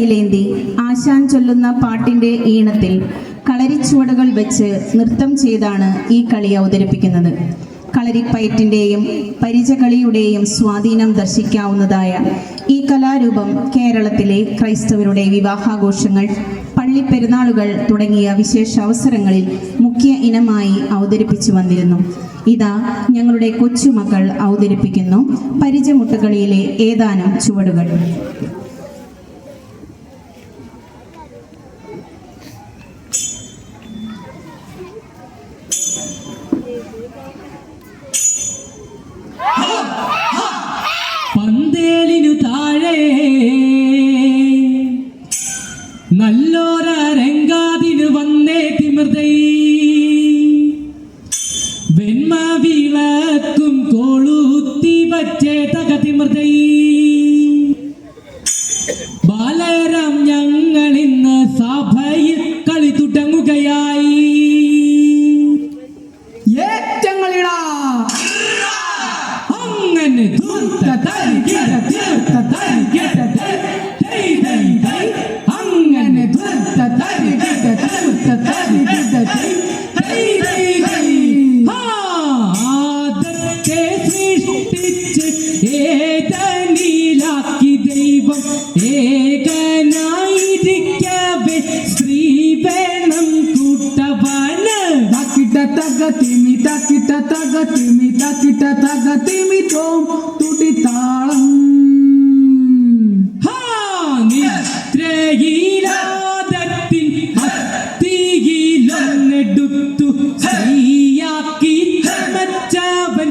ിലേന്തി ആശാൻ ചൊല്ലുന്ന പാട്ടിന്റെ ഈണത്തിൽ കളരിച്ചുവടുകൾ വെച്ച് നൃത്തം ചെയ്താണ് ഈ കളി അവതരിപ്പിക്കുന്നത്. കളരിപ്പയറ്റിന്റെയും പരിചകളിയുടെയും സ്വാധീനം ദർശിക്കാവുന്നതായ ഈ കലാരൂപം കേരളത്തിലെ ക്രൈസ്തവരുടെ വിവാഹാഘോഷങ്ങൾ, പള്ളിപ്പെരുന്നാളുകൾ തുടങ്ങിയ വിശേഷ അവസരങ്ങളിൽ മുഖ്യ ഇനമായി അവതരിപ്പിച്ചു വന്നിരുന്നു. ഇതാ ഞങ്ങളുടെ കൊച്ചുമക്കൾ അവതരിപ്പിക്കുന്നു പരിചമുട്ടുകളിയിലെ ഏതാനും ചുവടുകൾ. പന്തേലിനു താഴെ നല്ലോരരങ്കാതിനു വന്നേ തിമിർതൈ, വെണ്മ വിളക്കും കൊളുത്തി വച്ചേ തകതിമിർതൈ. ബാലരാം ഞങ്ങളിന്ന് സഭയിൽ കളി തുടങ്ങുകയായി. ഏറ്റങ്ങളിടാ അങ്ങനെ അങ്ങനെ ആദത്തെ സൃഷ്ടിച്ച് ഏതനിലാക്കി ദൈവം ഏകനായിരിക്കവേ സ്ത്രീ വേണം കൂട്ടവന്. തകതിമി തകിട്ട തകതിമി തകിട്ട തകതിമി തോം തുടിതാളം. നിദ്രയിലാദത്തിൻ അത്തിയിലൊന്നെടുത്തു സ്ത്രീയാക്കി ചമച്ചവൻ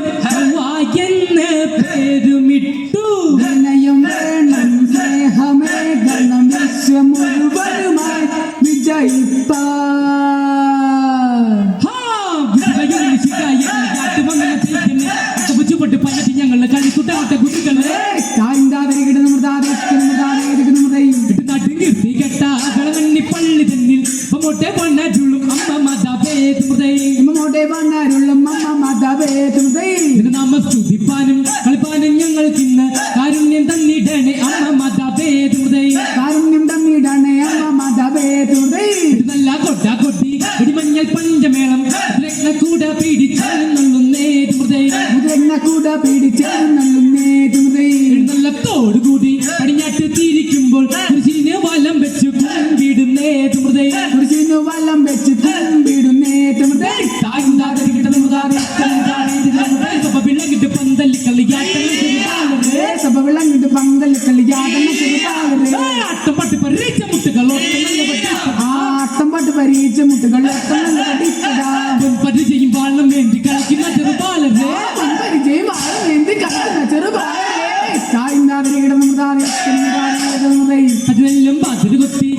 എന്ന് പേരുമിട്ടു. വിനയം വേണം സ്നേഹമേകണം വിശ്വം മുഴുവനുമായി വിജയിപ്പാ. ഞങ്ങള് കളിക്കുട്ടാട്ട കുട്ടികളെ നടുങ്ങി പള്ളി തന്നിൽ മമ്മോട്ടെ പണ്ണാരുള്ളും അമ്മ മതവേദും നമ്മ സ്തുതിപ്പാനും കളിപ്പാനും ഞങ്ങൾക്കിന്ന് കാരുണ്യം തന്നിടണേ അമ്മ മതവേദുദൈ. കാരുണ്യം തന്നിടണേ അമ്മ മതവേദുദൈ. നല്ല കൊട്ട കൊട്ടി ഇടിമഞ്ഞൾ പഞ്ചമേളം കൂട പിടിച്ചെന്നുള്ളുന്നേ തുമൃതൈ. കൂട പിടിച്ചെന്നുള്ളുന്നേ തുമൃതൈ. നല്ല തോടുകൂടി പടിഞ്ഞാട്ട് തിരിക്കുമ്പോൾ കുരിശിന് വലം വെച്ച് കുമ്പിടുന്നേ തുമൃതൈ. കുരിശിന് വലം വെച്ച് കുമ്പിടുന്നേ തുമൃതൈ. സഭ വിളങ്ങിട്ട് പന്തല് കളിയാട്ടം, സഭ വിളങ്ങിട്ട് പന്തല് കളിയാട്ടം. ആട്ടം പാട്ട് പരീച്ച മുട്ടുകൾ ആട്ടം പാട്ട് പരീച്ച മുട്ടുകൾ പരിചയം വാളം വേണ്ടി കളിക്കുന്ന ചെറുപാലേ. പരിചയം വാളം വേണ്ടി കളിക്കുന്ന ചെറുപാലേ. അതിനെല്ലാം പാതിരി കൊത്തി